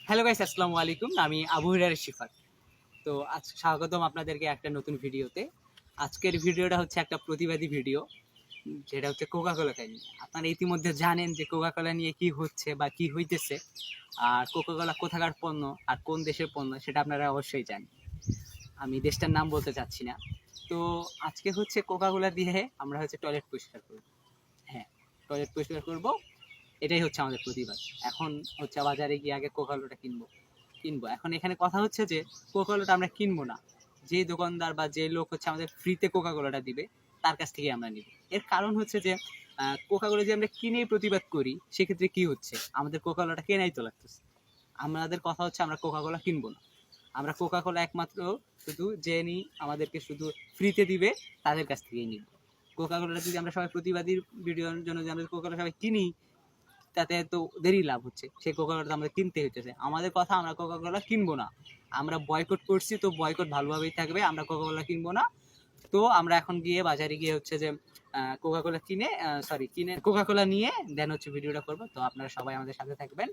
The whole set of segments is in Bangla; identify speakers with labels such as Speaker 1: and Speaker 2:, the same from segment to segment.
Speaker 1: হ্যালো গাইস, আসসালামু আলাইকুম। আমি আবু হুরায়রা শিফাত। তো আজ স্বাগতম আপনাদেরকে একটা নতুন ভিডিওতে। আজকের ভিডিওটা হচ্ছে একটা প্রতিবাদী ভিডিও, যেটা হচ্ছে কোকা কোলাকে নিয়ে। আপনারা ইতিমধ্যে জানেন যে কোকা কোলা নিয়ে কি হচ্ছে বা কি হইতেছে, আর কোকা কোলা কোথাকার পণ্য আর কোন দেশের পণ্য সেটা আপনারা অবশ্যই জানেন। আমি দেশটার নাম বলতে চাচ্ছি না। তো আজকে হচ্ছে কোকা কোলা দিয়ে আমরা হচ্ছে টয়লেট পরিষ্কার করব। হ্যাঁ, টয়লেট পরিষ্কার করব, এটাই হচ্ছে আমাদের প্রতিবাদ। এখন হচ্ছে বাজারে গিয়ে আগে কোকাকোলাটা কিনবো। এখন এখানে কথা হচ্ছে যে কোকাকোলাটা আমরা কিনবো না, যে দোকানদার বা যে লোক হচ্ছে আমাদের ফ্রিতে কোকাকোলাটা দিবে তার কাছ থেকে আমরা নিব। এর কারণ হচ্ছে যে কোকাকোলা যে আমরা কিনেই প্রতিবাদ করি, সেক্ষেত্রে কি হচ্ছে, আমাদের কোকাকোলাটা কেনাই তো লাগতেছে। আমাদের কথা হচ্ছে আমরা কোকাকোলা কিনবো না। আমরা কোকাকোলা একমাত্র শুধু যিনি আমাদেরকে শুধু ফ্রিতে দিবে তাদের কাছ থেকেই নিব। কোকাকোলাটা যদি আমরা সবাই প্রতিবাদীর ভিডিওর জন্য যে আমরা কোকাকোলা সবাই কিনি, তাতে তো দেরি লাভ হচ্ছে, সেই কোকাকোলাটা আমাদের কিনতে হইতেছে। আমাদের কথা, আমরা কোকাকোলা কিনবো না। আমরা বয়কট করছি, তো বয়কট ভালোভাবেই থাকবে, আমরা কোকাকোলা কিনবো না। তো আমরা এখন গিয়ে বাজারে গিয়ে হচ্ছে যে কোকাকোলা কিনে কোকাকোলা নিয়ে দেন হচ্ছে ভিডিওটা করব। তো আপনারা সবাই আমাদের সাথে থাকবেন।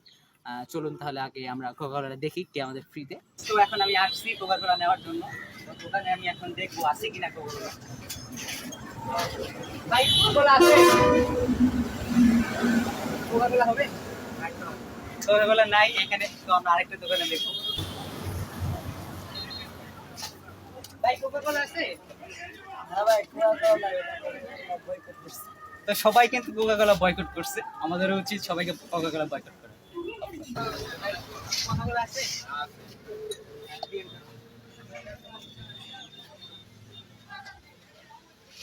Speaker 1: চলুন তাহলে আগে আমরা কোকাকোলাটা দেখি কে আমাদের ফ্রিতে। তো এখন আমি আসছি কোকাকোলা নেওয়ার জন্য। তো দোকানে আমি এখন দেখবো আছে কিনা কোকাকোলা। ভাই, কোকাকোলা আছে? কোকাকোলা হবে? কোকাকোলা নাই এখানে, তো আমরা আরেকটা দোকানে দেখবো। ভাই, কোকাকোলা আছে? হ্যাঁ ভাই, কোকাকোলা বয়কট করছে। তো সবাই কিন্তু কোকাকোলা বয়কট করছে, আমাদেরও উচিত সবাইকে কোকাকোলা বয়কট করা। কোকাকোলা আছে?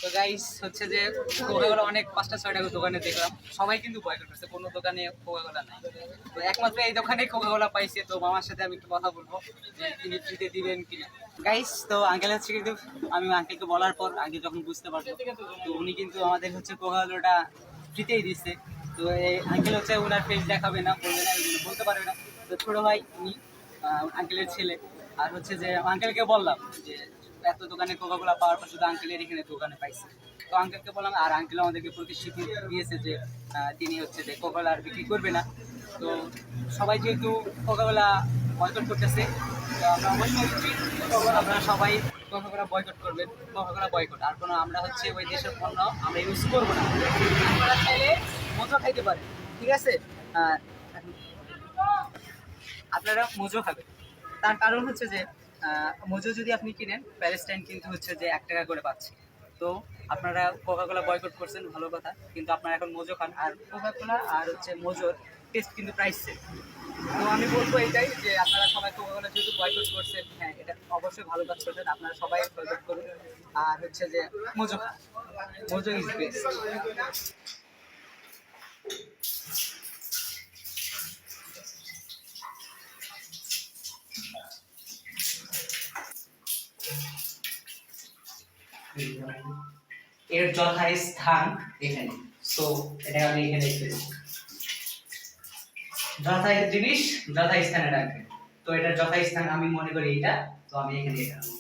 Speaker 1: তো গাইস হচ্ছে যে কোকাকোলা অনেক 5টা 6টা দোকানে দেখলাম, সবাই কিন্তু বয়কট করছে, কোনো দোকানে কোকাকোলা নাই। তো একমাত্র এই দোকানে কোকাকোলা পাইছে। তো মামার সাথে আমি একটু কথা বলবো যে তিনি ফ্রিতে দিবেন কিনা। গাইস, তো আঙ্কেল হচ্ছে কিন্তু, আমি আঙ্কেলকে বলার পর আঙ্কেল যখন বুঝতে পারলো, তো উনি কিন্তু আমাদের হচ্ছে কোকাকোলাটা ফ্রিতেই দিচ্ছে। তো এই আঙ্কেল হচ্ছে ওনার ফেস দেখাবে না, বলবে না, বলতে পারবে না। তো ছোট ভাই উনি, আঙ্কেলের ছেলে। আর হচ্ছে যে আঙ্কেলকে বললাম যে এত দোকানে কোকাকোলা পাওয়ার পর শুধু আঙ্কেলের এখানে দোকানে পাইছে। তো আঙ্কেলকে বললাম, আর আঙ্কেল আমাদেরকে প্রতিশ্রুতি দিয়েছে যে তিনি হচ্ছে যে কোকাকোলা আর বিক্রি করবে না। তো সবাই যেহেতু কোকাকোলা বয়কট করতেছে, তো আমরা অবশ্যই উচিত আপনারা সবাই কোকাকোলা বয়কট করবেন। কোকাকোলা বয়কট, আর কোনো আমরা হচ্ছে ওই দেশের পণ্য আমরা ইউজ করবো না। আপনারা চাইলে মজো খাইতে পারেন, ঠিক আছে? আহ, আপনারা মজো খাবেন। তার কারণ হচ্ছে যে মজো যদি আপনি কিনেন, প্যালেস্টাইন কিন্তু হচ্ছে যে 1 টাকা করে পাচ্ছে। তো আপনারা কোকাকোলা বয়কট করছেন, ভালো কথা, কিন্তু আপনারা এখন মজো খান। আর কোকাকোলা আর হচ্ছে মজোর টেস্ট কিন্তু প্রাইস সেম। তো আমি বলবো এটাই যে আপনারা সবাই কোকাকোলা যেহেতু বয়কট করছেন, হ্যাঁ এটা অবশ্যই ভালো কাজ করছেন, আপনারা সবাই বয়কট করুন। আর হচ্ছে যে মজো খান, মজো ইজ বেস্ট। এর যথাস্থান এখানে। তো এটা আমি এখানে লিখে দেবো, যথা জিনিস যথাস্থানে রাখবেন। তো এটার যথাস্থান আমি মনে করি এটা, তো আমি এখানে লিখে দেবো।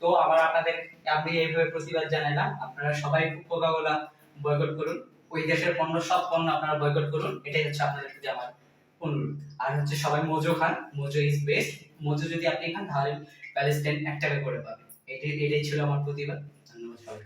Speaker 1: তো আবার আমি এইভাবে প্রতিবাদ জানাইলাম, আপনারা সবাই কোকাকোলা বয়কট করুন। ওই দেশের পণ্য, সব পণ্য আপনারা বয়কট করুন, এটাই হচ্ছে আপনাদের প্রতি আমার অনুরোধ। আর হচ্ছে সবাই মজো খান, মজো ইজ বেস্ট। মজো যদি আপনি খান তাহলে প্যালেস্টাইন 1 টাকা করে পাবেন। এটাই ছিল আমার প্রতিবাদ। ধন্যবাদ সবাই।